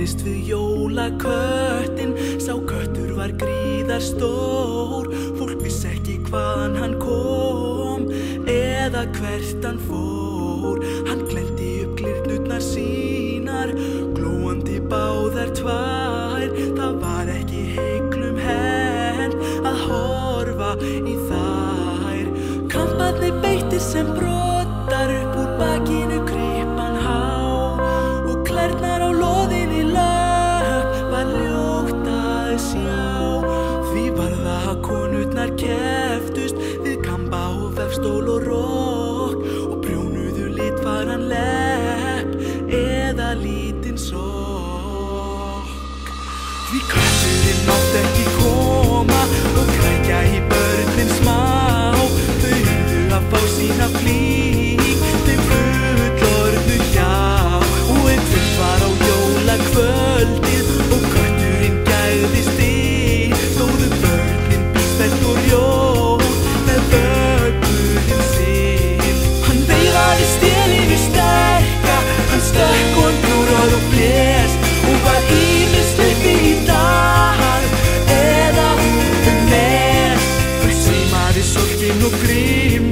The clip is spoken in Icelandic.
gerðist við jólaköttinn? Sá köttur var gríðarstór, fólk vissi ekki hvaðan hann kom eða hvert hann fór. Hann glennti upp glyrnurnar sínar, glóandi báðar tvær. Það var ekki heiglum hent að horfa í þær. Kamparnir beittir sem broddar, upp úr bakinu kryppan há, og klærnar á loðinni löpp var ljótt að sjá. Því var það að konurnar keftust við kamba og vefstól og rokk, og prjónuðu litfaran lepp eða lítinn sokk. Því kötturinn mátti ekki koma og krækja í börnin smá. Þau urðu að fá sína flík, þeim fullorðnu hjá. Og kvöld var á jólakvöldið og kötturinn gægðist inn. Stóðu börnin bísfellt og rjóð með vöggurinn sinn. Hann veifaði stélinu sterka, hann stökk og hann klúraði og blés, og var ýmist uppi í dal eða upp um nes. Hann saumaði sorgin og grim